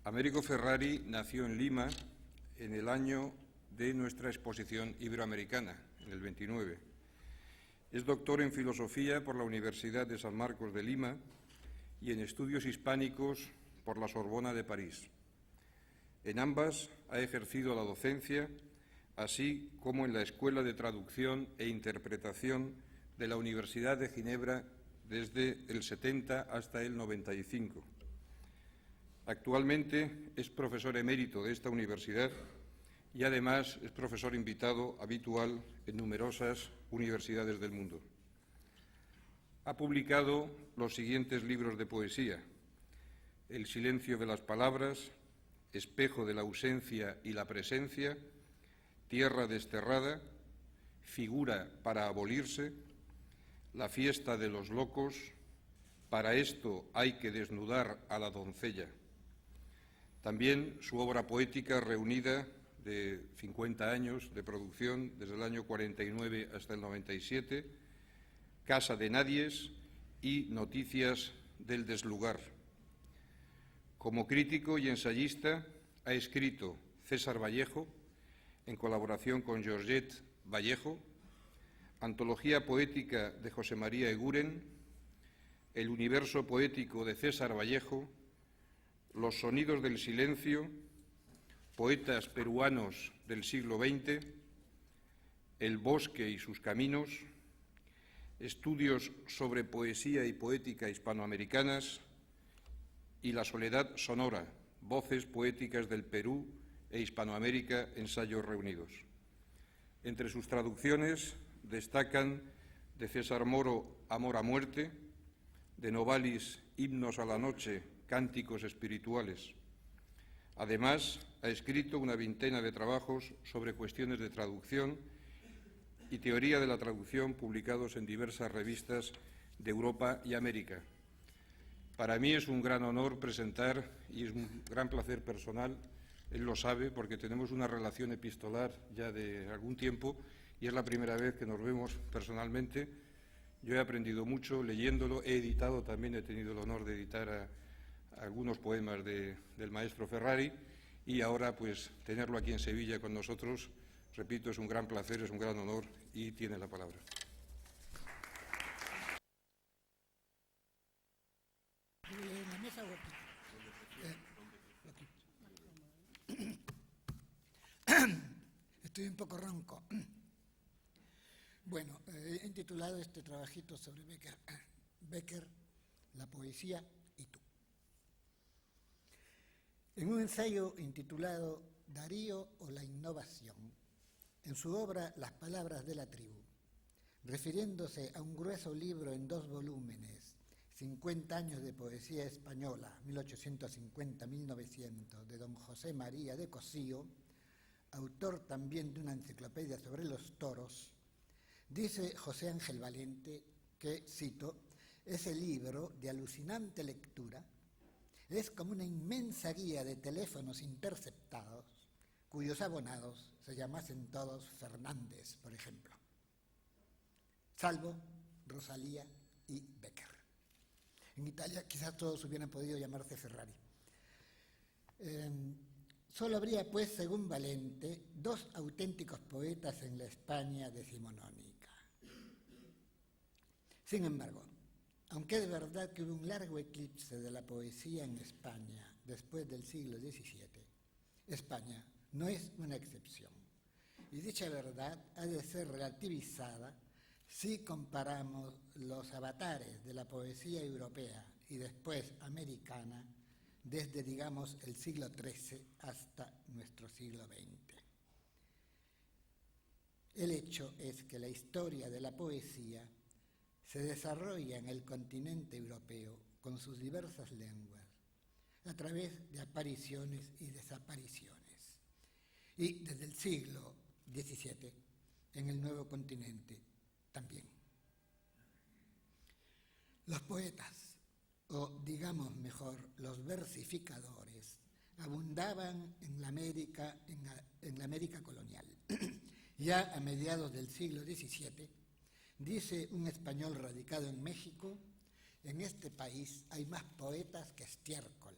Américo Ferrari nació en Lima en el año de nuestra exposición iberoamericana, en el 29. Es doctor en Filosofía por la Universidad de San Marcos de Lima y en Estudios Hispánicos por la Sorbona de París. En ambas ha ejercido la docencia, así como en la Escuela de Traducción e Interpretación de la Universidad de Ginebra desde el 70 hasta el 95. Actualmente es profesor emérito de esta universidad y además es profesor invitado habitual en numerosas universidades del mundo. Ha publicado los siguientes libros de poesía: El silencio de las palabras, Espejo de la ausencia y la presencia, Tierra desterrada, Figura para abolirse, La fiesta de los locos, Para esto hay que desnudar a la doncella. También su obra poética reunida de 50 años de producción, desde el año 49 hasta el 97, Casa de Nadies y Noticias del deslugar. Como crítico y ensayista ha escrito César Vallejo, en colaboración con Georgette Vallejo, Antología poética de José María Eguren, El universo poético de César Vallejo, Los sonidos del silencio, Poetas peruanos del siglo XX, El bosque y sus caminos, Estudios sobre poesía y poética hispanoamericanas y La soledad sonora, Voces poéticas del Perú e Hispanoamérica, ensayos reunidos. Entre sus traducciones destacan de César Moro, Amor a muerte, de Novalis, Himnos a la noche, Cánticos espirituales. Además, ha escrito una veintena de trabajos sobre cuestiones de traducción y teoría de la traducción, publicados en diversas revistas de Europa y América. Para mí es un gran honor presentar, y es un gran placer personal, él lo sabe porque tenemos una relación epistolar ya de algún tiempo y es la primera vez que nos vemos personalmente. Yo he aprendido mucho leyéndolo, he editado también, he tenido el honor de editar algunos poemas del maestro Ferrari y ahora pues tenerlo aquí en Sevilla con nosotros, repito, es un gran placer, es un gran honor y tiene la palabra. Estoy un poco ronco. Bueno, he intitulado este trabajito sobre Becker, la poesía y tú. En un ensayo intitulado Darío o la innovación, en su obra Las palabras de la tribu, refiriéndose a un grueso libro en 2 volúmenes, 50 años de poesía española, 1850-1900, de don José María de Cosío, autor también de una enciclopedia sobre los toros, dice José Ángel Valente que, cito, ese libro de alucinante lectura es como una inmensa guía de teléfonos interceptados cuyos abonados se llamasen todos Fernández, por ejemplo, salvo Rosalía y Becker. En Italia quizás todos hubieran podido llamarse Ferrari. Solo habría, pues, según Valente, 2 auténticos poetas en la España decimonónica. Sin embargo, aunque es verdad que hubo un largo eclipse de la poesía en España después del siglo XVII, España no es una excepción. Y dicha verdad ha de ser relativizada si comparamos los avatares de la poesía europea y después americana desde, digamos, el siglo XIII hasta nuestro siglo XX. El hecho es que la historia de la poesía se desarrolla en el continente europeo con sus diversas lenguas, a través de apariciones y desapariciones. Y desde el siglo XVII, en el nuevo continente también. Los poetas, o digamos mejor, los versificadores, abundaban en la América colonial. Ya a mediados del siglo XVII, dice un español radicado en México, en este país hay más poetas que estiércol.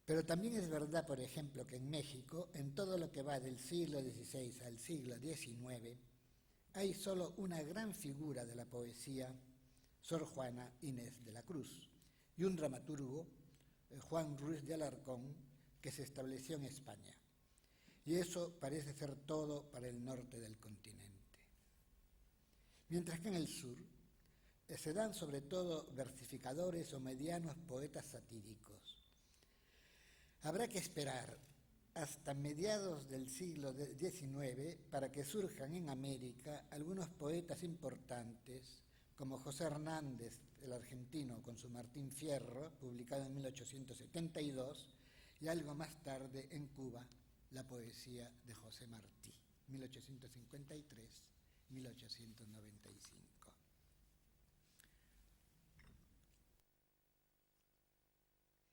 Pero también es verdad, por ejemplo, que en México, en todo lo que va del siglo XVI al siglo XIX, hay solo una gran figura de la poesía, Sor Juana Inés de la Cruz, y un dramaturgo, Juan Ruiz de Alarcón, que se estableció en España. Y eso parece ser todo para el norte del continente. Mientras que en el sur se dan sobre todo versificadores o medianos poetas satíricos. Habrá que esperar hasta mediados del siglo XIX para que surjan en América algunos poetas importantes, como José Hernández, el argentino, con su Martín Fierro, publicado en 1872, y algo más tarde en Cuba, la poesía de José Martí, 1853-1895.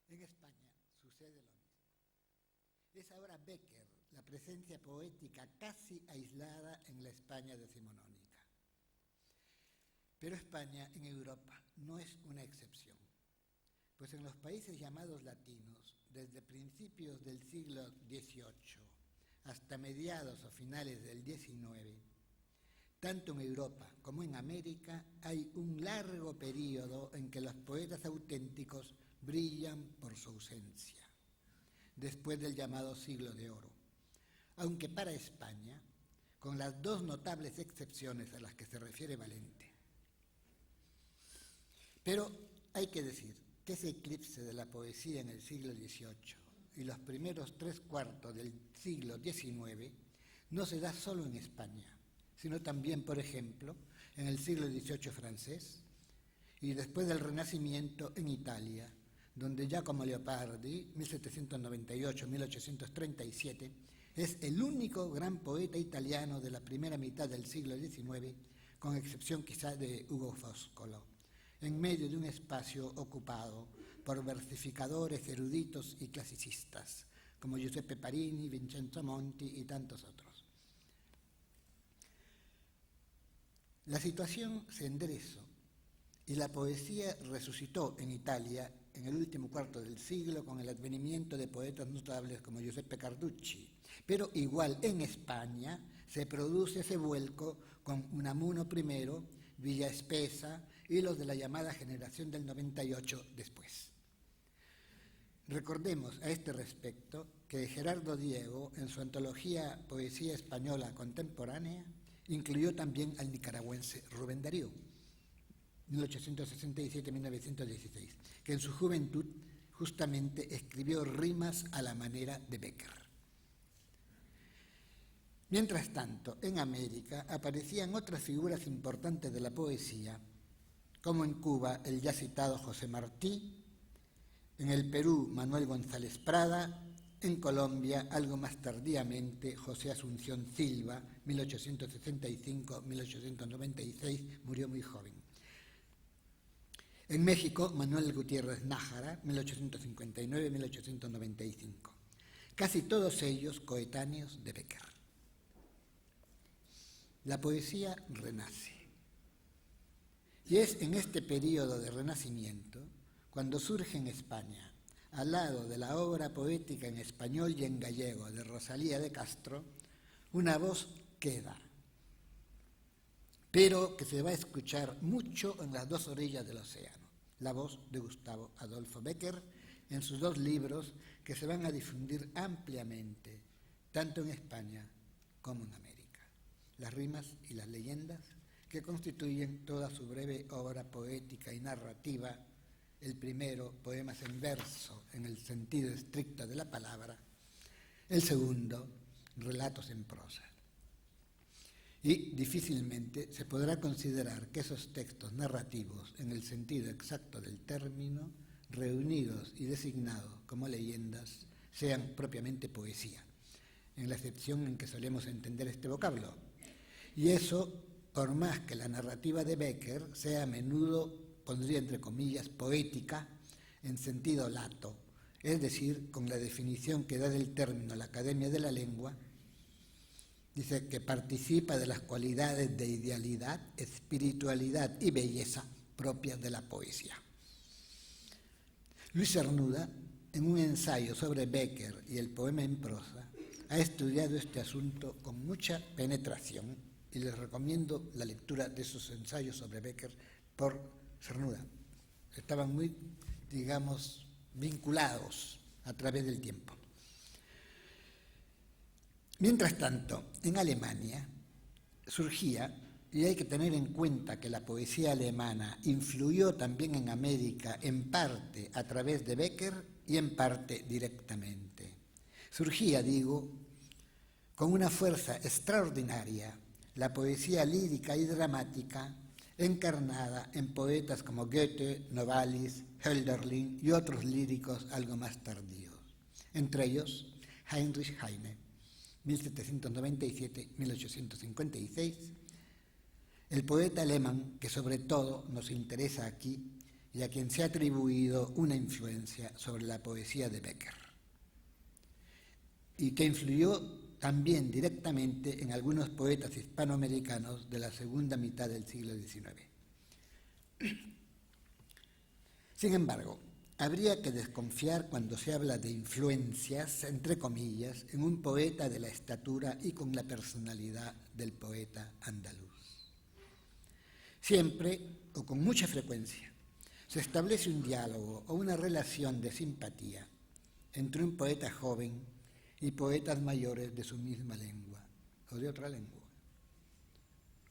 En España sucede lo mismo. Es ahora Bécquer la presencia poética casi aislada en la España decimonónica. Pero España en Europa no es una excepción, pues en los países llamados latinos, desde principios del siglo XVIII hasta mediados o finales del XIX, tanto en Europa como en América hay un largo periodo en que los poetas auténticos brillan por su ausencia, después del llamado siglo de oro, aunque para España, con las dos notables excepciones a las que se refiere Valente. Pero hay que decir que ese eclipse de la poesía en el siglo XVIII y los primeros 3/4 del siglo XIX no se da solo en España, sino también, por ejemplo, en el siglo XVIII francés y después del Renacimiento en Italia, donde Giacomo Leopardi, 1798-1837, es el único gran poeta italiano de la primera mitad del siglo XIX, con excepción quizá de Ugo Foscolo, en medio de un espacio ocupado por versificadores eruditos y clasicistas, como Giuseppe Parini, Vincenzo Monti y tantos otros. La situación se enderezó y la poesía resucitó en Italia en el último cuarto del siglo con el advenimiento de poetas notables como Giuseppe Carducci, pero igual en España se produce ese vuelco con Unamuno primero, Villa Espesa y los de la llamada generación del 98 después. Recordemos a este respecto que Gerardo Diego, en su antología Poesía Española Contemporánea, incluyó también al nicaragüense Rubén Darío, 1867-1916, que en su juventud justamente escribió rimas a la manera de Bécquer. Mientras tanto, en América aparecían otras figuras importantes de la poesía, como en Cuba el ya citado José Martí, en el Perú Manuel González Prada, en Colombia, algo más tardíamente, José Asunción Silva, 1865-1896, murió muy joven. En México, Manuel Gutiérrez Nájara, 1859-1895. Casi todos ellos coetáneos de Bécquer. La poesía renace. Y es en este período de renacimiento cuando surge en España, al lado de la obra poética en español y en gallego de Rosalía de Castro, una voz que da, pero que se va a escuchar mucho en las dos orillas del océano, la voz de Gustavo Adolfo Bécquer en sus dos libros que se van a difundir ampliamente, tanto en España como en América, Las rimas y las leyendas, que constituyen toda su breve obra poética y narrativa. El primero, poemas en verso, en el sentido estricto de la palabra. El segundo, relatos en prosa. Y difícilmente se podrá considerar que esos textos narrativos, en el sentido exacto del término, reunidos y designados como leyendas, sean propiamente poesía, en la acepción en que solemos entender este vocablo. Y eso, por más que la narrativa de Bécquer sea a menudo, pondría entre comillas, poética, en sentido lato, es decir, con la definición que da del término la Academia de la Lengua, dice que participa de las cualidades de idealidad, espiritualidad y belleza propias de la poesía. Luis Cernuda, en un ensayo sobre Becker y el poema en prosa, ha estudiado este asunto con mucha penetración y les recomiendo la lectura de sus ensayos sobre Becker por Cernuda. Estaban muy, digamos, vinculados a través del tiempo. Mientras tanto, en Alemania surgía, y hay que tener en cuenta que la poesía alemana influyó también en América, en parte a través de Becker y en parte directamente. Surgía, digo, con una fuerza extraordinaria la poesía lírica y dramática encarnada en poetas como Goethe, Novalis, Hölderlin y otros líricos algo más tardíos, entre ellos Heinrich Heine, 1797-1856, el poeta alemán que sobre todo nos interesa aquí y a quien se ha atribuido una influencia sobre la poesía de Becker y que influyó también directamente en algunos poetas hispanoamericanos de la segunda mitad del siglo XIX. Sin embargo, habría que desconfiar cuando se habla de influencias, entre comillas, en un poeta de la estatura y con la personalidad del poeta andaluz. Siempre, o con mucha frecuencia, se establece un diálogo o una relación de simpatía entre un poeta joven y poetas mayores de su misma lengua o de otra lengua.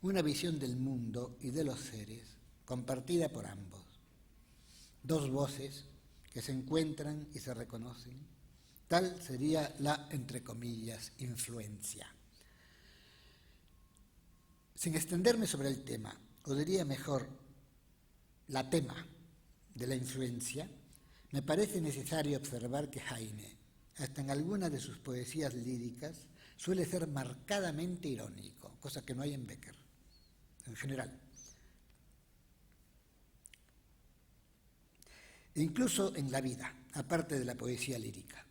Una visión del mundo y de los seres compartida por ambos. Dos voces que se encuentran y se reconocen. Tal sería la, entre comillas, influencia. Sin extenderme sobre el tema, o diría mejor, la tema de la influencia, me parece necesario observar que Heine, hasta en algunas de sus poesías líricas, suele ser marcadamente irónico, cosa que no hay en Becker, en general. E incluso en la vida, aparte de la poesía lírica.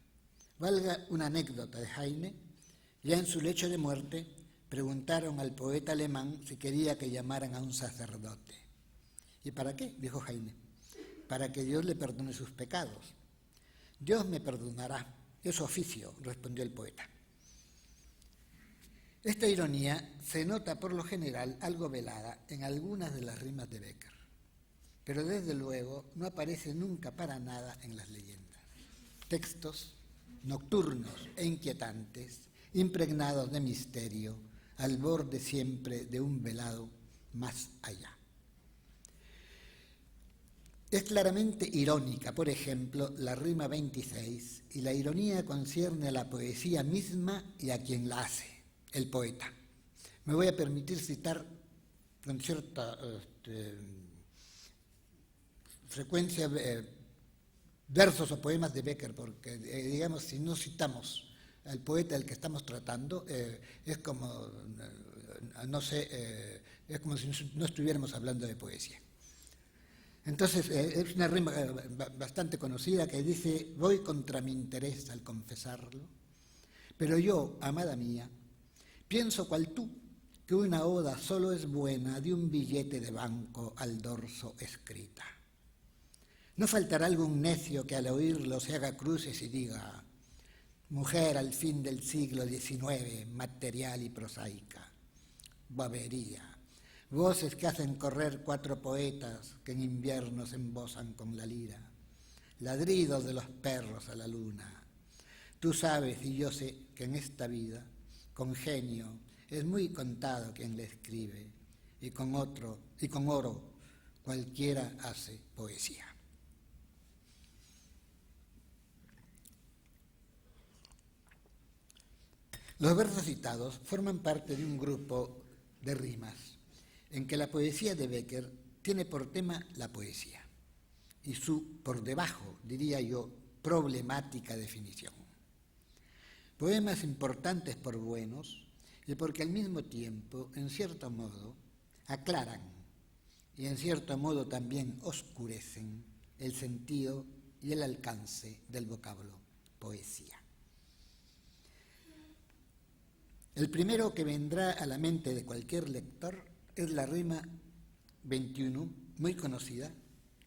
Valga una anécdota de Heine, ya en su lecho de muerte, preguntaron al poeta alemán si quería que llamaran a un sacerdote. ¿Y para qué?, dijo Heine. Para que Dios le perdone sus pecados. Dios me perdonará, es su oficio, respondió el poeta. Esta ironía se nota por lo general algo velada en algunas de las rimas de Becker, pero desde luego no aparece nunca para nada en las leyendas. Textos nocturnos e inquietantes, impregnados de misterio, al borde siempre de un velado más allá. Es claramente irónica, por ejemplo, la rima 26, y la ironía concierne a la poesía misma y a quien la hace, el poeta. Me voy a permitir citar con cierta frecuencia versos o poemas de Becker, porque, digamos, si no citamos al poeta del que estamos tratando, es como, no sé, es como si no estuviéramos hablando de poesía. Entonces, es una rima bastante conocida que dice: voy contra mi interés al confesarlo, pero yo, amada mía, pienso cual tú, que una oda solo es buena de un billete de banco al dorso escrita. No faltará algún necio que al oírlo se haga cruces y diga: mujer al fin del siglo XIX, material y prosaica, bobería. Voces que hacen correr 4 poetas que en invierno se embozan con la lira, ladridos de los perros a la luna. Tú sabes y yo sé que en esta vida, con genio, es muy contado quien le escribe, y con oro cualquiera hace poesía. Los versos citados forman parte de un grupo de rimas en que la poesía de Becker tiene por tema la poesía y su, por debajo, diría yo, problemática definición. Poemas importantes por buenos y porque al mismo tiempo, en cierto modo, aclaran y en cierto modo también oscurecen el sentido y el alcance del vocablo poesía. El primero que vendrá a la mente de cualquier lector es la rima 21, muy conocida,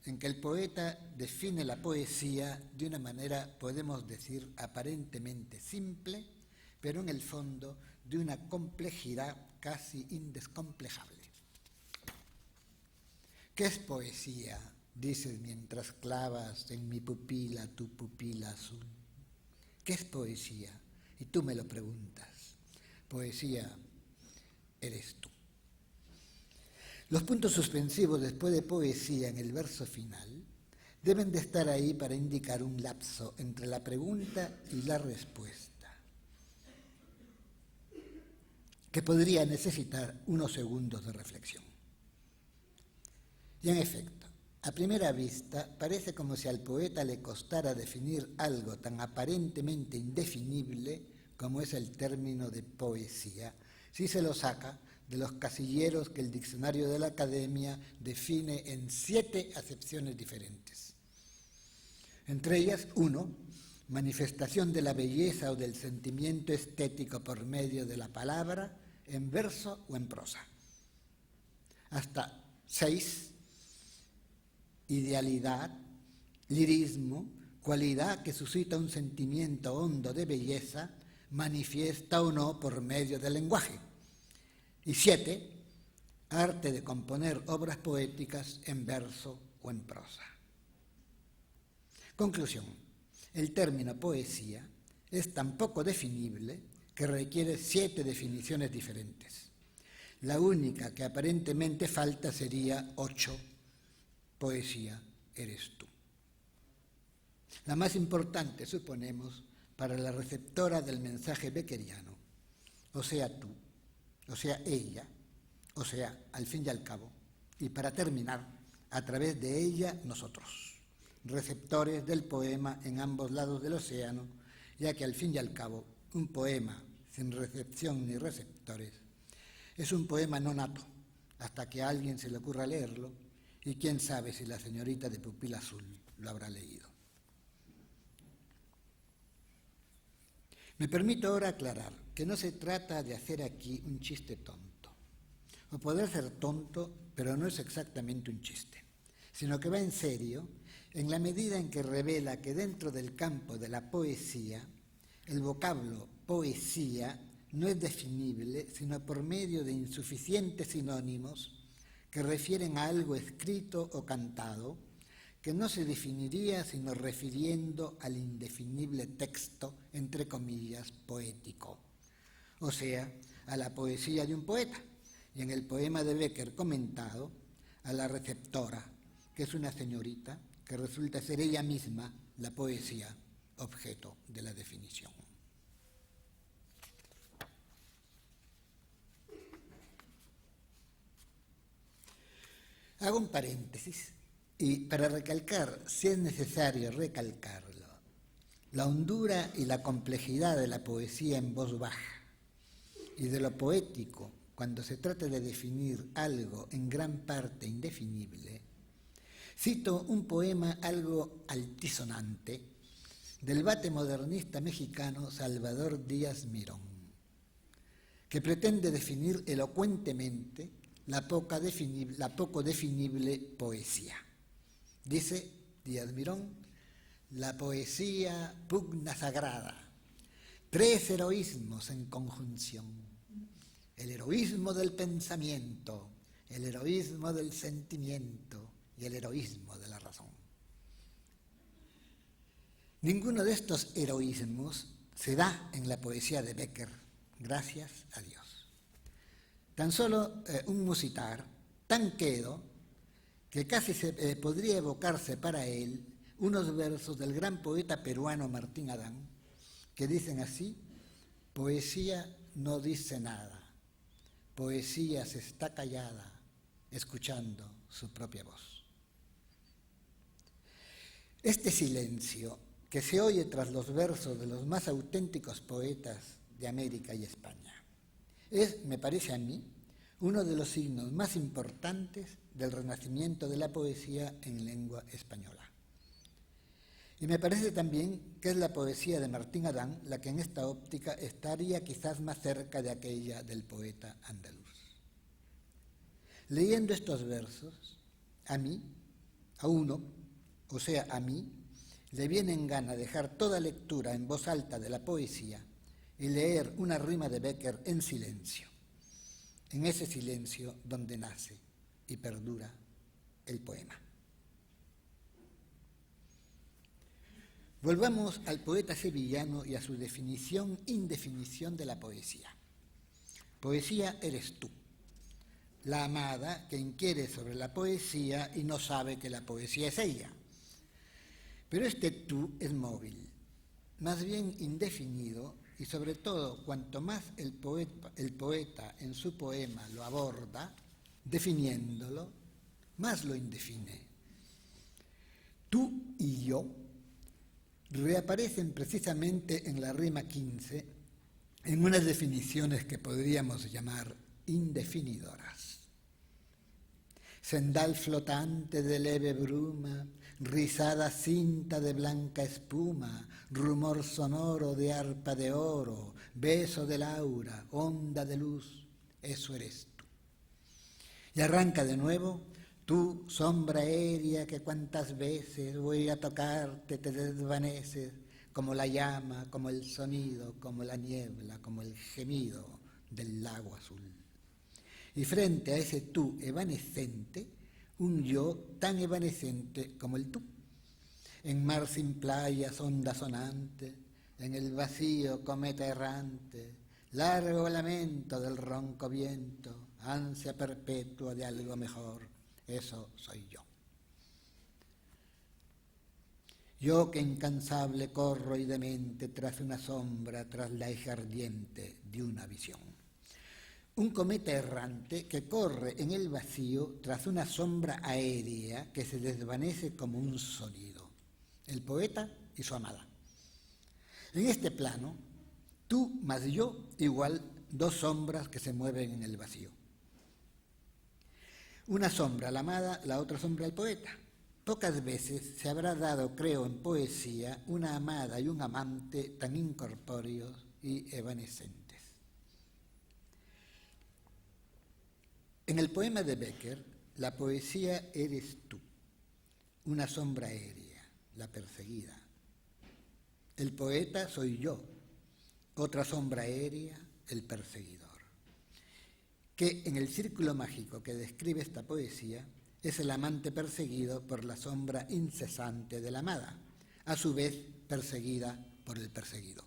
en que el poeta define la poesía de una manera, podemos decir, aparentemente simple, pero en el fondo de una complejidad casi indescomplejable. ¿Qué es poesía?, dices mientras clavas en mi pupila tu pupila azul. ¿Qué es poesía? Y tú me lo preguntas. Poesía eres tú. Los puntos suspensivos después de poesía en el verso final deben de estar ahí para indicar un lapso entre la pregunta y la respuesta, que podría necesitar unos segundos de reflexión. Y en efecto, a primera vista parece como si al poeta le costara definir algo tan aparentemente indefinible como es el término de poesía, si se lo saca de los casilleros que el diccionario de la Academia define en 7 acepciones diferentes. Entre ellas, 1, manifestación de la belleza o del sentimiento estético por medio de la palabra, en verso o en prosa. Hasta 6, idealidad, lirismo, cualidad que suscita un sentimiento hondo de belleza, manifiesta o no por medio del lenguaje. Y 7, arte de componer obras poéticas en verso o en prosa. Conclusión: el término poesía es tan poco definible que requiere 7 definiciones diferentes. La única que aparentemente falta sería 8. Poesía eres tú. La más importante, suponemos, para la receptora del mensaje beckeriano, o sea tú, o sea ella, o sea, al fin y al cabo, y para terminar, a través de ella, nosotros, receptores del poema en ambos lados del océano, ya que al fin y al cabo, un poema sin recepción ni receptores es un poema no nato, hasta que a alguien se le ocurra leerlo, y quién sabe si la señorita de pupila azul lo habrá leído. Me permito ahora aclarar que no se trata de hacer aquí un chiste tonto, o poder ser tonto, pero no es exactamente un chiste, sino que va en serio en la medida en que revela que dentro del campo de la poesía, el vocablo poesía no es definible sino por medio de insuficientes sinónimos que refieren a algo escrito o cantado, que no se definiría sino refiriendo al indefinible texto, entre comillas, poético, o sea, a la poesía de un poeta, y en el poema de Becker comentado, a la receptora, que es una señorita que resulta ser ella misma la poesía, objeto de la definición. Hago un paréntesis y para recalcar, si es necesario recalcarlo, la hondura y la complejidad de la poesía en voz baja y de lo poético cuando se trata de definir algo en gran parte indefinible, cito un poema algo altisonante del bate modernista mexicano Salvador Díaz Mirón, que pretende definir elocuentemente la poco definible poesía. Dice Díaz Mirón: la poesía pugna sagrada, 3 heroísmos en conjunción: el heroísmo del pensamiento, el heroísmo del sentimiento y el heroísmo de la razón. Ninguno de estos heroísmos se da en la poesía de Becker, gracias a Dios. Tan solo un musitar tan quedo que casi podría evocarse para él unos versos del gran poeta peruano Martín Adán, que dicen así: poesía no dice nada, poesía se está callada, escuchando su propia voz. Este silencio que se oye tras los versos de los más auténticos poetas de América y España es, me parece a mí, uno de los signos más importantes del renacimiento de la poesía en lengua española. Y me parece también que es la poesía de Martín Adán la que en esta óptica estaría quizás más cerca de aquella del poeta andaluz. Leyendo estos versos, a mí A uno, o sea, a mí, le viene en gana dejar toda lectura en voz alta de la poesía y leer una rima de Bécquer en silencio, en ese silencio donde nace y perdura el poema. Volvamos al poeta sevillano y a su definición, indefinición de la poesía. Poesía eres tú, la amada que inquiere sobre la poesía y no sabe que la poesía es ella. Pero este tú es móvil, más bien indefinido, y sobre todo cuanto más el poeta en su poema lo aborda, definiéndolo, más lo indefine. Tú y yo reaparecen precisamente en la rima 15 en unas definiciones que podríamos llamar indefinidoras. Sendal flotante de leve bruma, rizada cinta de blanca espuma, rumor sonoro de arpa de oro, beso del aura, onda de luz, eso eres tú. Y arranca de nuevo, tú, sombra aérea que cuantas veces voy a tocarte te desvaneces, como la llama, como el sonido, como la niebla, como el gemido del lago azul. Y frente a ese tú evanescente, un yo tan evanescente como el tú. En mar sin playas, onda sonante, en el vacío cometa errante, largo lamento del ronco viento, ansia perpetua de algo mejor, eso soy yo. Yo que incansable corro y demente tras una sombra, tras la eje ardiente de una visión. Un cometa errante que corre en el vacío tras una sombra aérea que se desvanece como un sonido. El poeta y su amada. En este plano, tú más yo igual dos sombras que se mueven en el vacío. Una sombra la amada, la otra sombra el poeta. Pocas veces se habrá dado, creo, en poesía una amada y un amante tan incorpóreos y evanescentes. En el poema de Bécquer, la poesía eres tú, una sombra aérea, la perseguida. El poeta soy yo, otra sombra aérea, el perseguidor. Que en el círculo mágico que describe esta poesía es el amante perseguido por la sombra incesante de la amada, a su vez perseguida por el perseguido.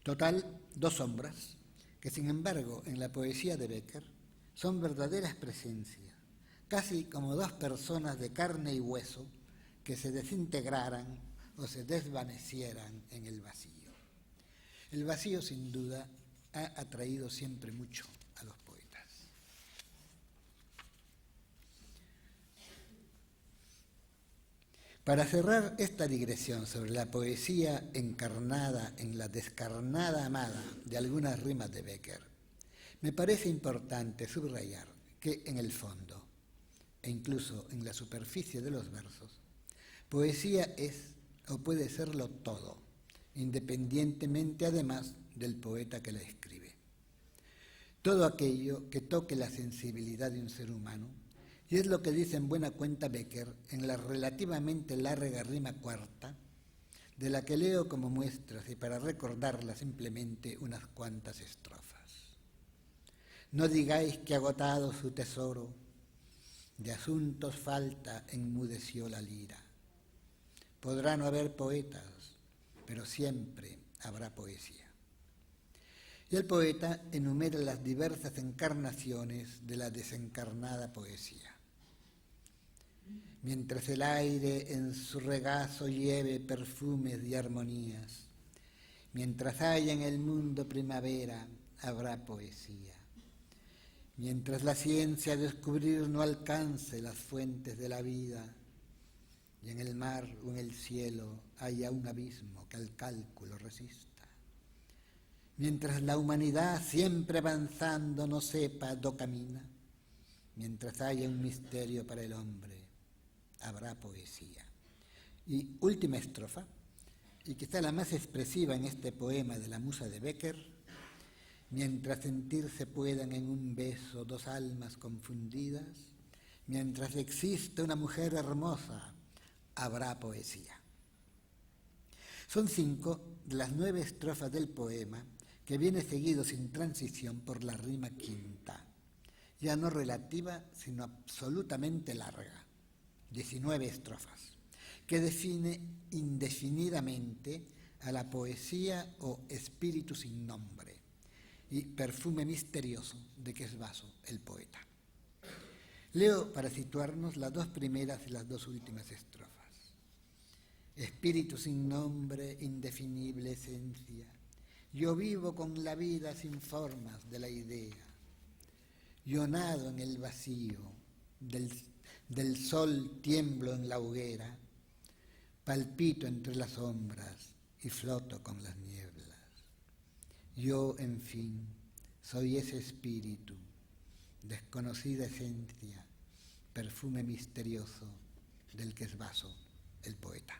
Total, dos sombras, que sin embargo en la poesía de Bécquer son verdaderas presencias, casi como dos personas de carne y hueso que se desintegraran o se desvanecieran en el vacío. El vacío, sin duda, ha atraído siempre mucho a los poetas. Para cerrar esta digresión sobre la poesía encarnada en la descarnada amada de algunas rimas de Bécquer, me parece importante subrayar que en el fondo, e incluso en la superficie de los versos, poesía es o puede serlo todo, independientemente además del poeta que la escribe. Todo aquello que toque la sensibilidad de un ser humano, y es lo que dice en buena cuenta Bécquer en la relativamente larga rima cuarta, de la que leo como muestras y para recordarla simplemente unas cuantas estrofas. No digáis que agotado su tesoro, de asuntos falta enmudeció la lira. Podrá no haber poetas, pero siempre habrá poesía. Y el poeta enumera las diversas encarnaciones de la desencarnada poesía. Mientras el aire en su regazo lleve perfumes y armonías, mientras haya en el mundo primavera, habrá poesía. Mientras la ciencia a descubrir no alcance las fuentes de la vida, y en el mar o en el cielo haya un abismo que al cálculo resista. Mientras la humanidad siempre avanzando no sepa do camina, mientras haya un misterio para el hombre, habrá poesía. Y última estrofa, y quizá la más expresiva en este poema de la musa de Bécquer: mientras sentirse puedan en un beso dos almas confundidas, Mientras exista una mujer hermosa, habrá poesía. Son 5 de las 9 estrofas del poema que viene seguido sin transición por la rima quinta, ya no relativa, sino absolutamente larga, 19 estrofas, que define indefinidamente a la poesía o espíritu sin nombre y perfume misterioso de que es vaso el poeta. Leo para situarnos las 2 primeras y las 2 últimas estrofas. Espíritu sin nombre, indefinible esencia, yo vivo con la vida sin formas de la idea. Yo nado en el vacío, del sol tiemblo en la hoguera, palpito entre las sombras y floto con las nieblas. Yo, en fin, soy ese espíritu, desconocida esencia, perfume misterioso del que es vaso el poeta.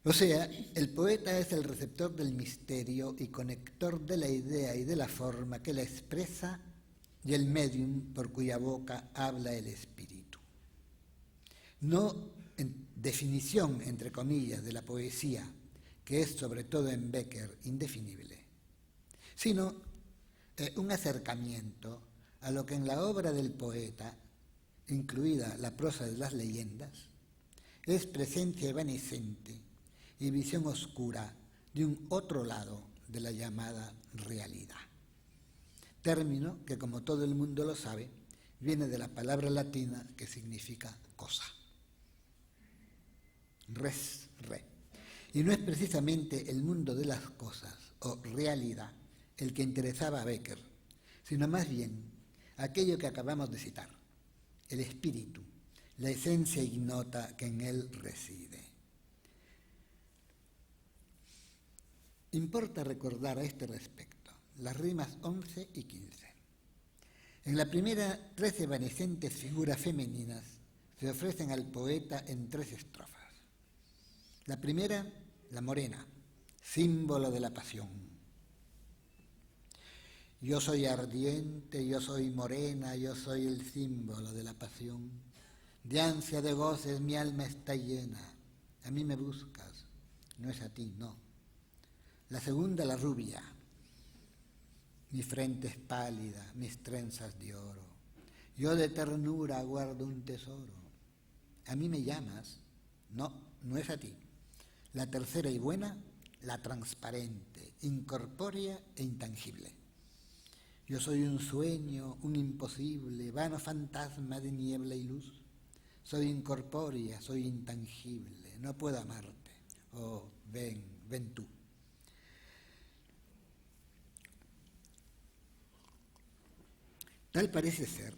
O sea, el poeta es el receptor del misterio y conector de la idea y de la forma que la expresa y el medium por cuya boca habla el espíritu. No en definición, entre comillas, de la poesía, que es sobre todo en Becker indefinible, sino un acercamiento a lo que en la obra del poeta, incluida la prosa de las leyendas, es presencia evanescente y visión oscura de un otro lado de la llamada realidad. Término que, como todo el mundo lo sabe, viene de la palabra latina que significa cosa. Res, re. Y no es precisamente el mundo de las cosas o realidad el que interesaba a Becker, sino más bien aquello que acabamos de citar, el espíritu, la esencia ignota que en él reside. Importa recordar a este respecto las rimas 11 y 15. En la primera, 3 evanescentes figuras femeninas se ofrecen al poeta en 3 estrofas. La primera, la morena, símbolo de la pasión. Yo soy ardiente, yo soy morena, yo soy el símbolo de la pasión. De ansia de goces mi alma está llena. A mí me buscas, no es a ti, no. La segunda, la rubia. Mi frente es pálida, mis trenzas de oro. Yo de ternura guardo un tesoro. ¿A mí me llamas? No, no es a ti. La tercera y buena, la transparente, incorpórea e intangible. Yo soy un sueño, un imposible, vano fantasma de niebla y luz. Soy incorpórea, soy intangible, no puedo amarte. Oh, ven, ven tú. Tal parece ser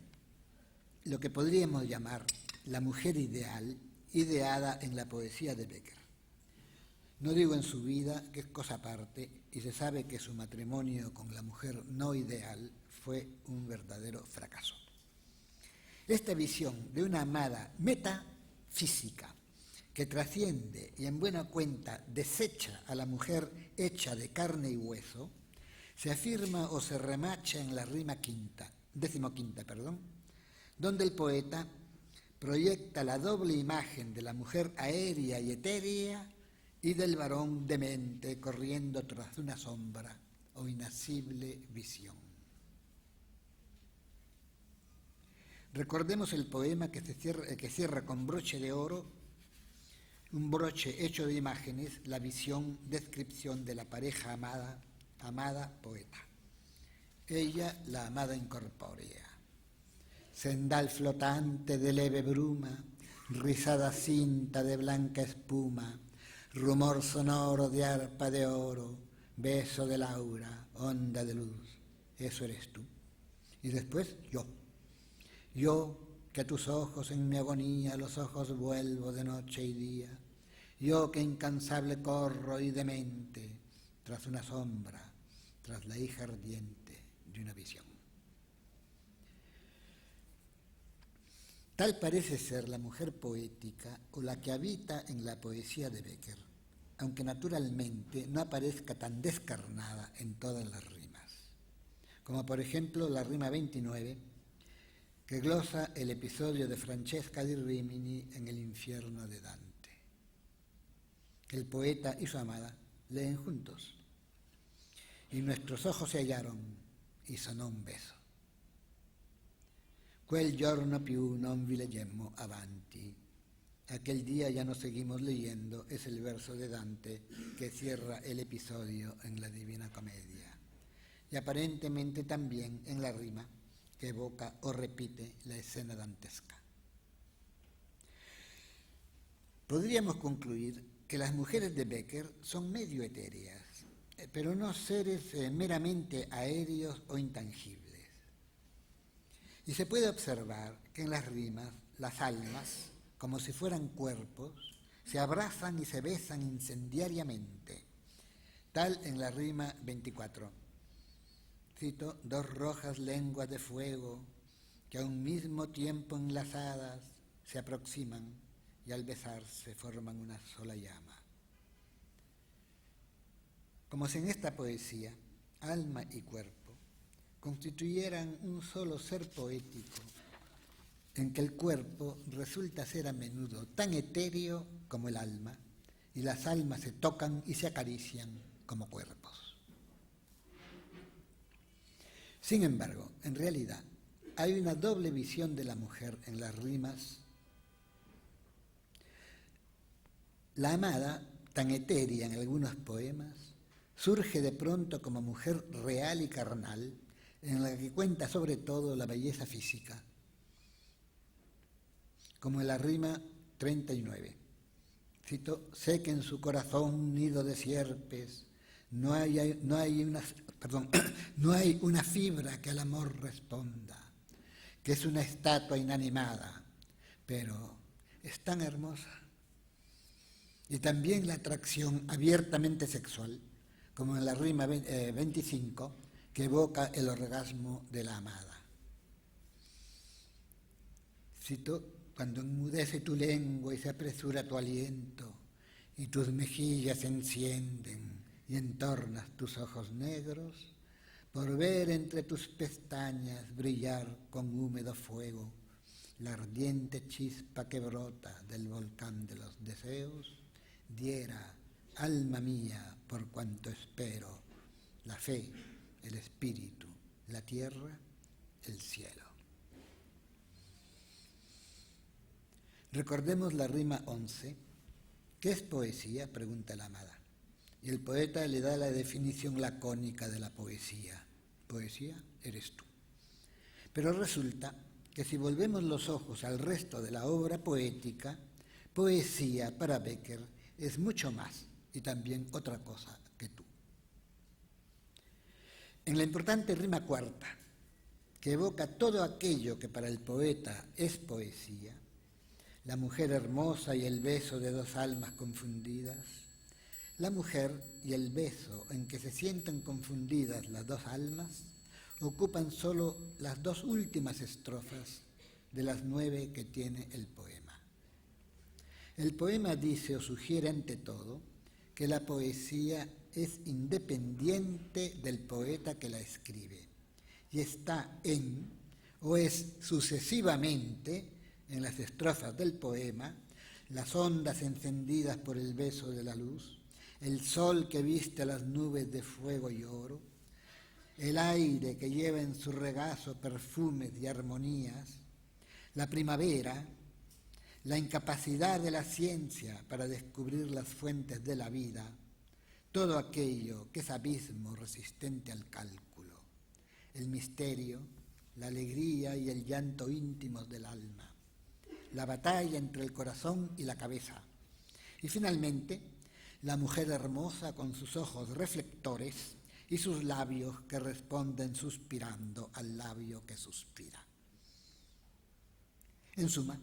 lo que podríamos llamar la mujer ideal, ideada en la poesía de Becker. No digo en su vida, que es cosa aparte, y se sabe que su matrimonio con la mujer no ideal fue un verdadero fracaso. Esta visión de una amada metafísica que trasciende y en buena cuenta desecha a la mujer hecha de carne y hueso, se afirma o se remacha en la rima decimoquinta, donde el poeta proyecta la doble imagen de la mujer aérea y etérea y del varón demente corriendo tras una sombra o inacible visión. Recordemos el poema que cierra con broche de oro, un broche hecho de imágenes, la visión, descripción de la pareja amada poeta. Ella, la amada incorpórea. Sendal flotante de leve bruma, rizada cinta de blanca espuma, rumor sonoro de arpa de oro, beso de laura, onda de luz. Eso eres tú. Y después yo. Yo, que a tus ojos en mi agonía los ojos vuelvo de noche y día. Yo que incansable corro y demente tras una sombra, tras la hija ardiente de una visión. Tal parece ser la mujer poética o la que habita en la poesía de Becker, aunque naturalmente no aparezca tan descarnada en todas las rimas. Como por ejemplo la rima 29, que glosa el episodio de Francesca di Rimini en el infierno de Dante. El poeta y su amada leen juntos. Y nuestros ojos se hallaron y sonò un beso. Quel giorno più non vi leggemmo avanti. Aquel día ya no seguimos leyendo, es el verso de Dante que cierra el episodio en la Divina Comedia. Y aparentemente también en la rima que evoca o repite la escena dantesca. Podríamos concluir que las mujeres de Bécquer son medio etéreas, pero no seres meramente aéreos o intangibles. Y se puede observar que en las rimas las almas, como si fueran cuerpos, se abrazan y se besan incendiariamente. Tal en la rima 24. Cito: dos rojas lenguas de fuego que a un mismo tiempo enlazadas se aproximan y al besarse forman una sola llama. Como si en esta poesía, alma y cuerpo constituyeran un solo ser poético, en que el cuerpo resulta ser a menudo tan etéreo como el alma, y las almas se tocan y se acarician como cuerpos. Sin embargo, en realidad, hay una doble visión de la mujer en las rimas. La amada, tan etérea en algunos poemas, surge de pronto como mujer real y carnal, en la que cuenta sobre todo la belleza física, como en la rima 39. Cito: sé que en su corazón un nido de sierpes, no hay una fibra que al amor responda, que es una estatua inanimada, pero es tan hermosa. Y también la atracción abiertamente sexual, como en la rima 25, que evoca el orgasmo de la amada. Cito: cuando enmudece tu lengua y se apresura tu aliento, y tus mejillas se encienden y entornas tus ojos negros, por ver entre tus pestañas brillar con húmedo fuego la ardiente chispa que brota del volcán de los deseos, diera, alma mía, por cuanto espero, la fe, el espíritu, la tierra, el cielo. Recordemos la rima 11. ¿Qué es poesía?, pregunta la amada. Y el poeta le da la definición lacónica de la poesía. Poesía eres tú. Pero resulta que si volvemos los ojos al resto de la obra poética, poesía para Bécquer es mucho más y también otra cosa que tú. En la importante rima cuarta, que evoca todo aquello que para el poeta es poesía, la mujer hermosa y el beso de dos almas confundidas, la mujer y el beso en que se sienten confundidas las dos almas ocupan solo las dos últimas estrofas de las 9 que tiene el poema. El poema dice o sugiere ante todo que la poesía es independiente del poeta que la escribe y está en, o es sucesivamente, en las estrofas del poema, las ondas encendidas por el beso de la luz, el sol que viste las nubes de fuego y oro, el aire que lleva en su regazo perfumes y armonías, la primavera, la incapacidad de la ciencia para descubrir las fuentes de la vida, todo aquello que es abismo resistente al cálculo, el misterio, la alegría y el llanto íntimos del alma, la batalla entre el corazón y la cabeza, y finalmente la mujer hermosa con sus ojos reflectores y sus labios que responden suspirando al labio que suspira. En suma,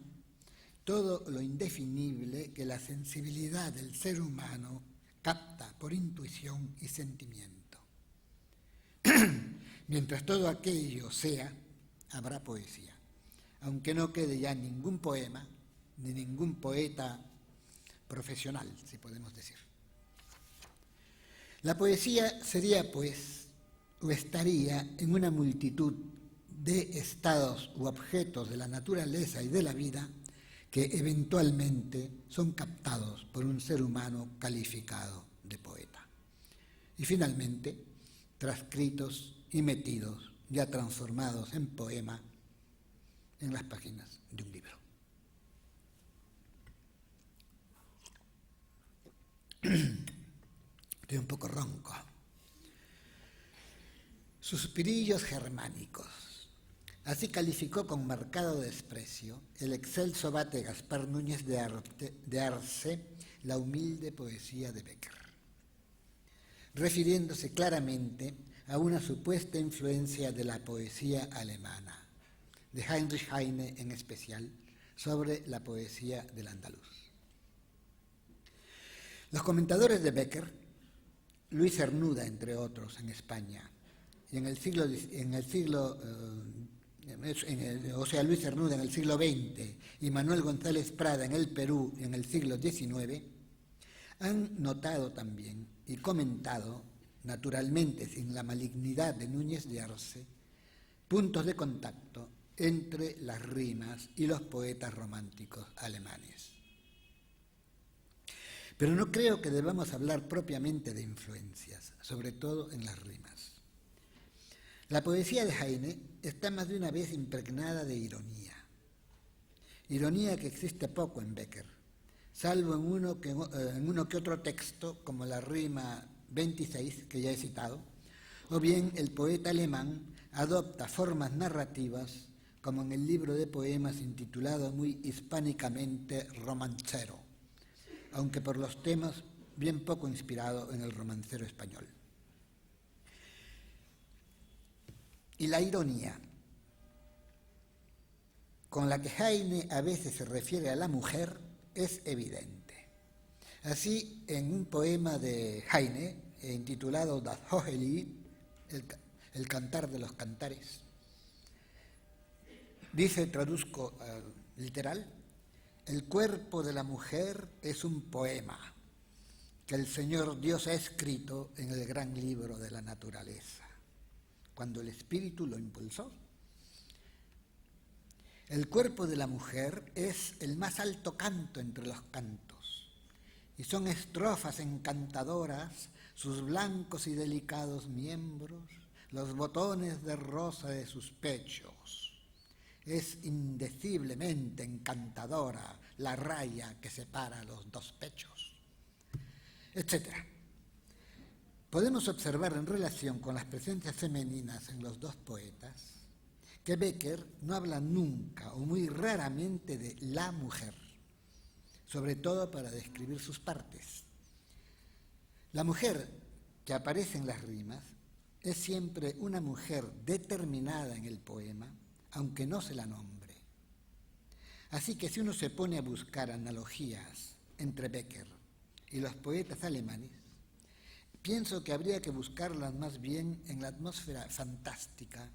todo lo indefinible que la sensibilidad del ser humano capta por intuición y sentimiento. Mientras todo aquello sea, habrá poesía, aunque no quede ya ningún poema ni ningún poeta profesional, si podemos decir. La poesía sería, pues, o estaría en una multitud de estados u objetos de la naturaleza y de la vida que eventualmente son captados por un ser humano calificado de poeta. Y finalmente, transcritos y metidos, ya transformados en poema, en las páginas de un libro. Estoy un poco ronco. Suspirillos germánicos. Así calificó con marcado desprecio el excelso abate Gaspar Núñez de Arce la humilde poesía de Becker, refiriéndose claramente a una supuesta influencia de la poesía alemana, de Heinrich Heine en especial, sobre la poesía del andaluz. Los comentadores de Becker, Luis Cernuda, entre otros, en España, y Luis Cernuda en el siglo XX y Manuel González Prada en el Perú en el siglo XIX, han notado también y comentado, naturalmente sin la malignidad de Núñez de Arce, puntos de contacto entre las rimas y los poetas románticos alemanes. Pero no creo que debamos hablar propiamente de influencias, sobre todo en las rimas. La poesía de Heine está más de una vez impregnada de ironía que existe poco en Becker, salvo en uno que otro texto, como la rima 26, que ya he citado, o bien el poeta alemán adopta formas narrativas, como en el libro de poemas intitulado muy hispánicamente Romancero, aunque por los temas bien poco inspirado en el romancero español. Y la ironía con la que Heine a veces se refiere a la mujer es evidente. Así, en un poema de Heine, intitulado Das Hohelied, el cantar de los cantares, dice, traduzco literal, el cuerpo de la mujer es un poema que el Señor Dios ha escrito en el gran libro de la naturaleza, cuando el espíritu lo impulsó. El cuerpo de la mujer es el más alto canto entre los cantos, y son estrofas encantadoras sus blancos y delicados miembros, los botones de rosa de sus pechos. Es indeciblemente encantadora la raya que separa los dos pechos, etc. Podemos observar en relación con las presencias femeninas en los dos poetas que Becker no habla nunca o muy raramente de la mujer, sobre todo para describir sus partes. La mujer que aparece en las rimas es siempre una mujer determinada en el poema, aunque no se la nombre. Así que si uno se pone a buscar analogías entre Becker y los poetas alemanes, pienso que habría que buscarlas más bien en la atmósfera fantástica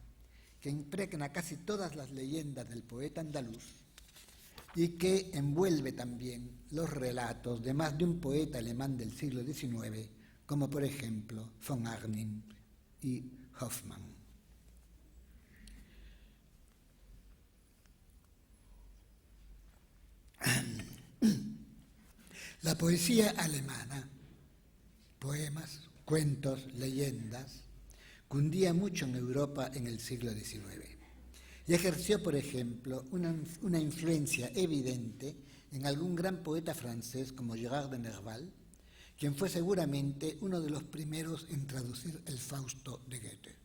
que impregna casi todas las leyendas del poeta andaluz y que envuelve también los relatos de más de un poeta alemán del siglo XIX, como por ejemplo von Arnim y Hoffmann. La poesía alemana, poemas, cuentos, leyendas, cundía mucho en Europa en el siglo XIX y ejerció, por ejemplo, una influencia evidente en algún gran poeta francés como Gérard de Nerval, quien fue seguramente uno de los primeros en traducir el Fausto de Goethe.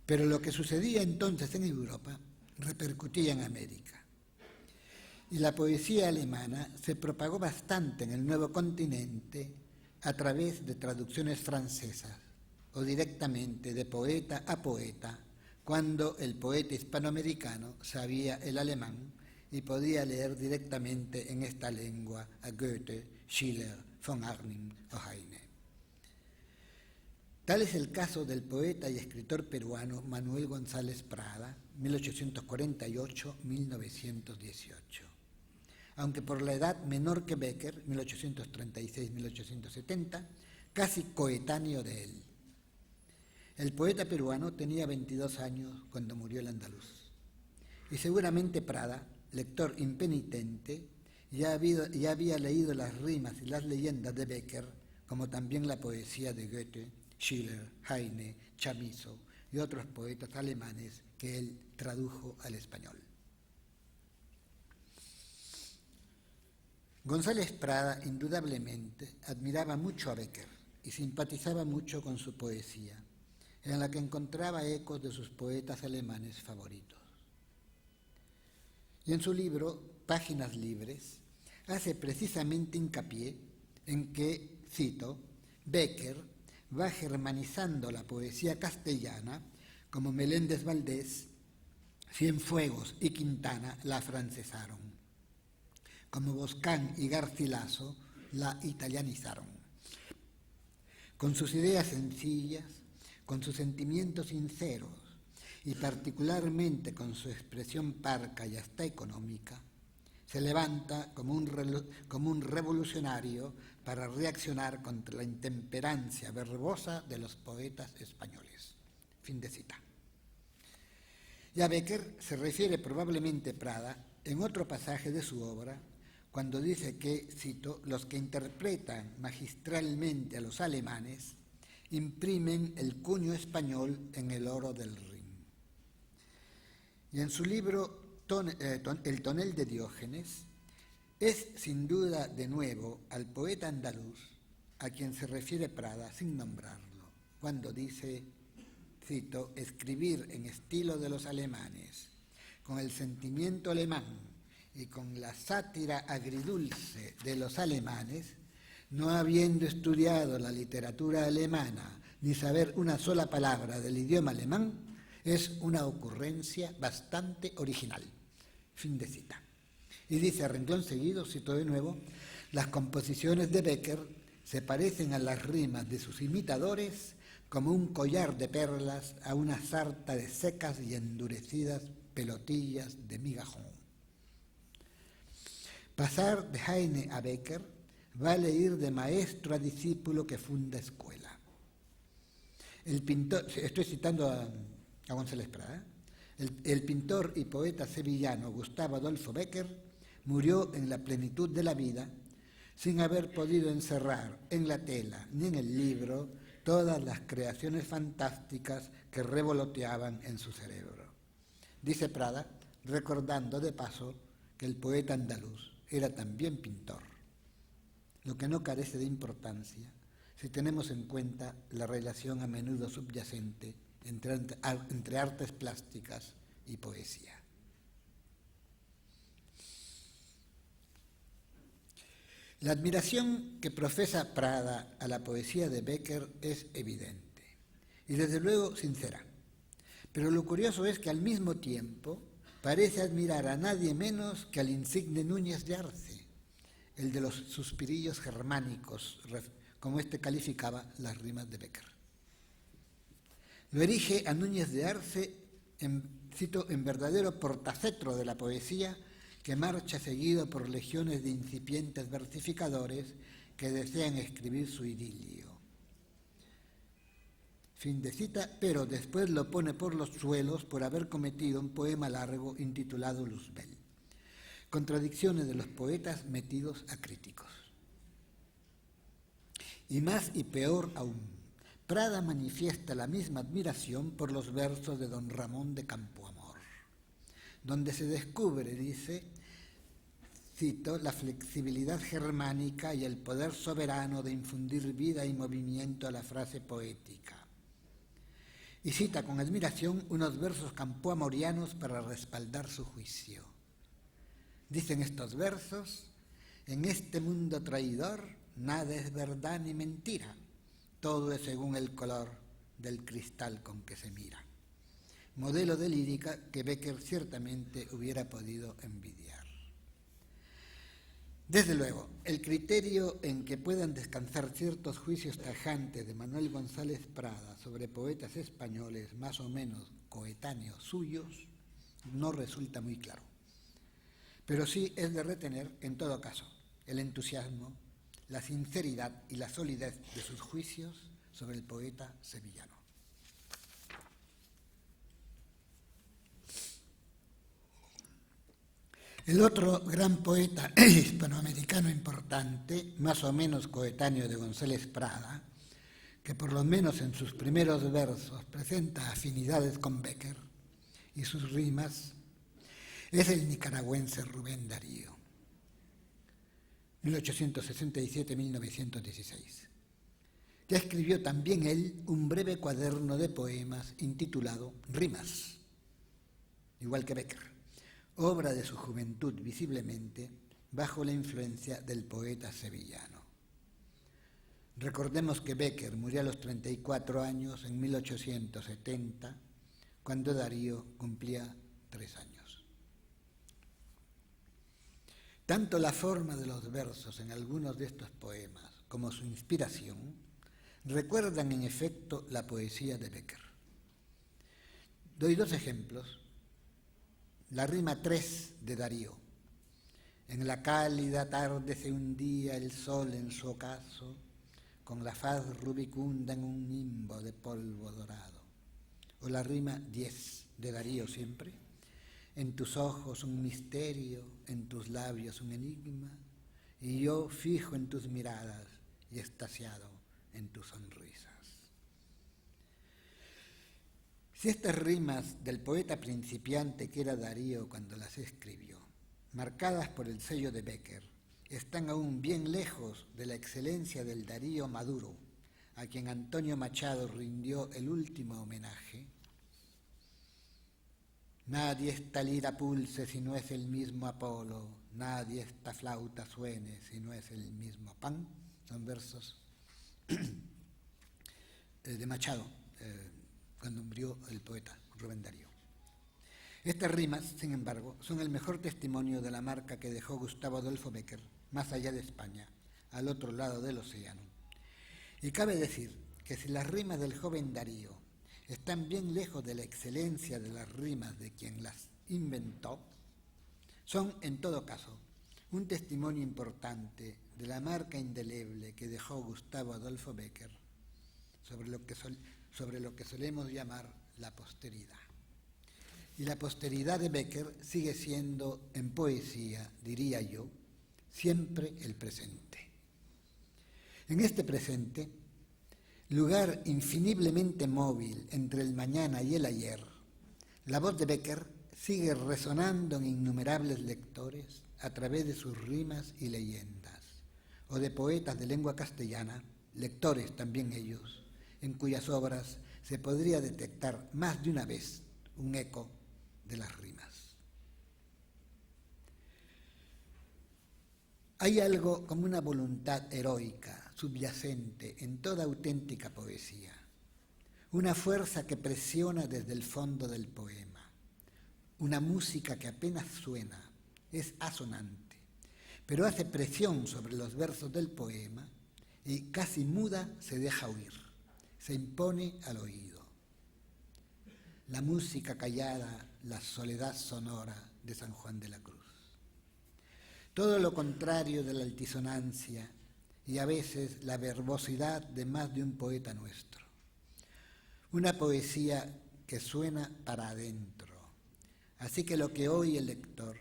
Pero lo que sucedía entonces en Europa repercutía en América. Y la poesía alemana se propagó bastante en el nuevo continente a través de traducciones francesas o directamente de poeta a poeta, cuando el poeta hispanoamericano sabía el alemán y podía leer directamente en esta lengua a Goethe, Schiller, von Arnim o Heine. Tal es el caso del poeta y escritor peruano Manuel González Prada, 1848-1918. Aunque por la edad menor que Becker, 1836-1870, casi coetáneo de él. El poeta peruano tenía 22 años cuando murió el andaluz. Y seguramente Prada, lector impenitente, ya había leído las rimas y las leyendas de Becker, como también la poesía de Goethe, Schiller, Heine, Chamizo y otros poetas alemanes que él tradujo al español. González Prada, indudablemente, admiraba mucho a Becker y simpatizaba mucho con su poesía, en la que encontraba ecos de sus poetas alemanes favoritos. Y en su libro, Páginas Libres, hace precisamente hincapié en que, cito, Becker va germanizando la poesía castellana como Meléndez Valdés, Cienfuegos y Quintana la afrancesaron, como Boscán y Garcilaso la italianizaron. Con sus ideas sencillas, con sus sentimientos sinceros y particularmente con su expresión parca y hasta económica, se levanta como un revolucionario para reaccionar contra la intemperancia verbosa de los poetas españoles. Fin de cita. Y a Becker se refiere probablemente Prada en otro pasaje de su obra, cuando dice que, cito, los que interpretan magistralmente a los alemanes imprimen el cuño español en el oro del Rin. Y en su libro El tonel de Diógenes, es sin duda de nuevo al poeta andaluz a quien se refiere Prada sin nombrarlo, cuando dice, cito, escribir en estilo de los alemanes, con el sentimiento alemán y con la sátira agridulce de los alemanes, no habiendo estudiado la literatura alemana ni saber una sola palabra del idioma alemán, es una ocurrencia bastante original. Fin de cita. Y dice a renglón seguido, cito de nuevo, las composiciones de Becker se parecen a las rimas de sus imitadores como un collar de perlas a una sarta de secas y endurecidas pelotillas de migajón. Pasar de Heine a Becker vale ir de maestro a discípulo que funda escuela. El pintor, estoy citando a González Prada, el pintor y poeta sevillano Gustavo Adolfo Becker murió en la plenitud de la vida sin haber podido encerrar en la tela ni en el libro todas las creaciones fantásticas que revoloteaban en su cerebro. Dice Prada, recordando de paso que el poeta andaluz era también pintor, lo que no carece de importancia si tenemos en cuenta la relación a menudo subyacente entre artes plásticas y poesía. La admiración que profesa Prada a la poesía de Becker es evidente y desde luego sincera, pero lo curioso es que al mismo tiempo parece admirar a nadie menos que al insigne Núñez de Arce, el de los suspirillos germánicos, como éste calificaba las rimas de Becker. Lo erige a Núñez de Arce, cito, en verdadero portacetro de la poesía que marcha seguido por legiones de incipientes versificadores que desean escribir su idilio. Fin de cita, pero después lo pone por los suelos por haber cometido un poema largo intitulado Luzbel. Contradicciones de los poetas metidos a críticos. Y más y peor aún, Prada manifiesta la misma admiración por los versos de don Ramón de Campoamor, donde se descubre, dice, cito, la flexibilidad germánica y el poder soberano de infundir vida y movimiento a la frase poética. Y cita con admiración unos versos campoamorianos para respaldar su juicio. Dicen estos versos, en este mundo traidor nada es verdad ni mentira, todo es según el color del cristal con que se mira. Modelo de lírica que Becker ciertamente hubiera podido envidiar. Desde luego, el criterio en que puedan descansar ciertos juicios tajantes de Manuel González Prada sobre poetas españoles más o menos coetáneos suyos no resulta muy claro. Pero sí es de retener, en todo caso, el entusiasmo, la sinceridad y la solidez de sus juicios sobre el poeta sevillano. El otro gran poeta hispanoamericano importante, más o menos coetáneo de González Prada, que por lo menos en sus primeros versos presenta afinidades con Bécquer y sus rimas, es el nicaragüense Rubén Darío, 1867-1916, que escribió también él un breve cuaderno de poemas intitulado Rimas, igual que Bécquer, obra de su juventud visiblemente bajo la influencia del poeta sevillano. Recordemos que Bécquer murió a los 34 años en 1870, cuando Darío cumplía 3 años. Tanto la forma de los versos en algunos de estos poemas como su inspiración recuerdan en efecto la poesía de Bécquer. Doy 2 ejemplos. La rima 3 de Darío. En la cálida tarde se hundía el sol en su ocaso, con la faz rubicunda en un nimbo de polvo dorado. O la rima 10 de Darío siempre. En tus ojos un misterio, en tus labios un enigma, y yo fijo en tus miradas y extasiado en tus sonrisas. Si estas rimas del poeta principiante que era Darío cuando las escribió, marcadas por el sello de Bécquer, están aún bien lejos de la excelencia del Darío maduro, a quien Antonio Machado rindió el último homenaje. Nadie esta lira pulse si no es el mismo Apolo, nadie esta flauta suene si no es el mismo Pan. Son versos de Machado, cuando murió el poeta Rubén Darío. Estas rimas, sin embargo, son el mejor testimonio de la marca que dejó Gustavo Adolfo Bécquer, más allá de España, al otro lado del océano. Y cabe decir que si las rimas del joven Darío están bien lejos de la excelencia de las rimas de quien las inventó, son, en todo caso, un testimonio importante de la marca indeleble que dejó Gustavo Adolfo Bécquer sobre lo que solemos llamar la posteridad. Y la posteridad de Bécquer sigue siendo, en poesía, diría yo, siempre el presente. En este presente, lugar infiniblemente móvil entre el mañana y el ayer, la voz de Bécquer sigue resonando en innumerables lectores a través de sus rimas y leyendas, o de poetas de lengua castellana, lectores también ellos, en cuyas obras se podría detectar más de una vez un eco de las rimas. Hay algo como una voluntad heroica, subyacente en toda auténtica poesía, una fuerza que presiona desde el fondo del poema, una música que apenas suena, es asonante, pero hace presión sobre los versos del poema y casi muda se deja oír, se impone al oído. La música callada, la soledad sonora de San Juan de la Cruz. Todo lo contrario de la altisonancia y a veces la verbosidad de más de un poeta nuestro. Una poesía que suena para adentro. Así que lo que oye el lector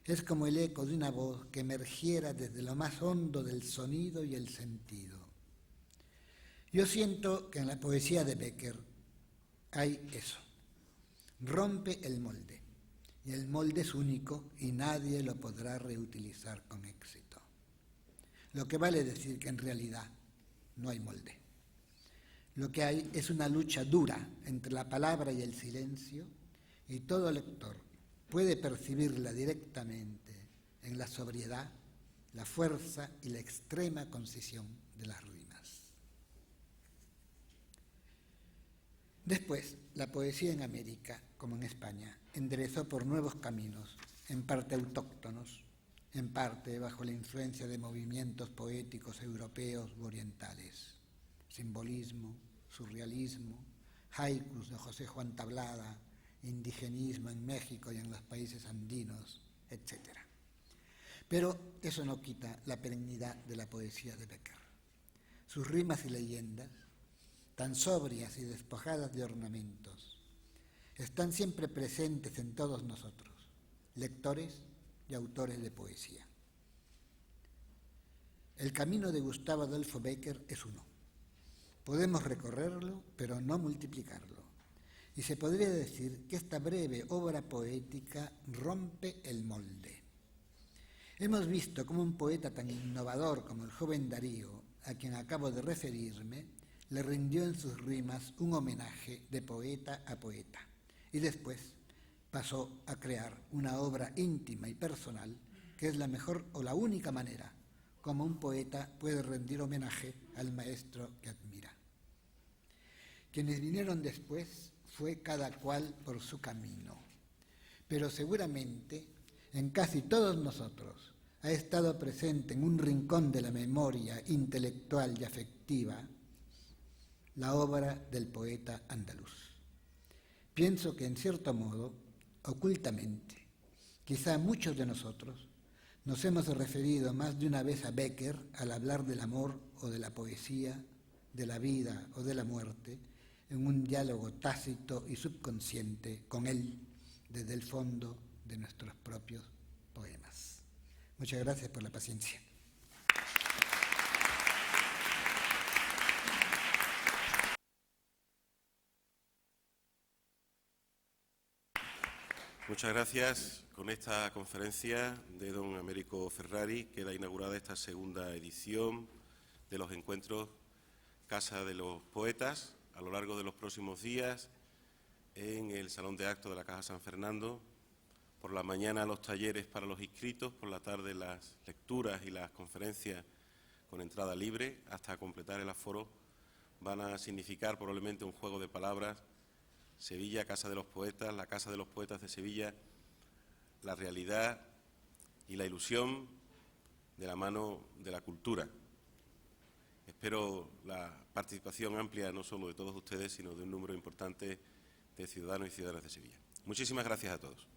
es como el eco de una voz que emergiera desde lo más hondo del sonido y el sentido. Yo siento que en la poesía de Bécquer hay eso. Rompe el molde, y el molde es único y nadie lo podrá reutilizar con éxito. Lo que vale decir que en realidad no hay molde. Lo que hay es una lucha dura entre la palabra y el silencio, y todo lector puede percibirla directamente en la sobriedad, la fuerza y la extrema concisión de las rimas. Después, la poesía en América, como en España, enderezó por nuevos caminos, en parte autóctonos, en parte bajo la influencia de movimientos poéticos europeos u orientales, simbolismo, surrealismo, haikus de José Juan Tablada, indigenismo en México y en los países andinos, etc. Pero eso no quita la perennidad de la poesía de Bécquer. Sus rimas y leyendas, tan sobrias y despojadas de ornamentos, están siempre presentes en todos nosotros, lectores y autores de poesía. El camino de Gustavo Adolfo Bécquer es uno. Podemos recorrerlo, pero no multiplicarlo. Y se podría decir que esta breve obra poética rompe el molde. Hemos visto cómo un poeta tan innovador como el joven Darío, a quien acabo de referirme, le rindió en sus rimas un homenaje de poeta a poeta, y después pasó a crear una obra íntima y personal que es la mejor o la única manera como un poeta puede rendir homenaje al maestro que admira. Quienes vinieron después fue cada cual por su camino, pero seguramente en casi todos nosotros ha estado presente en un rincón de la memoria intelectual y afectiva la obra del poeta andaluz. Pienso que en cierto modo, ocultamente, quizá muchos de nosotros nos hemos referido más de una vez a Bécquer al hablar del amor o de la poesía, de la vida o de la muerte, en un diálogo tácito y subconsciente con él desde el fondo de nuestros propios poemas. Muchas gracias por la paciencia. Muchas gracias. Con esta conferencia de don Américo Ferrari queda inaugurada esta segunda edición de los encuentros Casa de los Poetas. A lo largo de los próximos días, en el Salón de Actos de la Caja San Fernando, por la mañana los talleres para los inscritos, por la tarde las lecturas y las conferencias con entrada libre, hasta completar el aforo, van a significar probablemente un juego de palabras: Sevilla, Casa de los Poetas, la Casa de los Poetas de Sevilla, la realidad y la ilusión de la mano de la cultura. Espero la participación amplia no solo de todos ustedes, sino de un número importante de ciudadanos y ciudadanas de Sevilla. Muchísimas gracias a todos.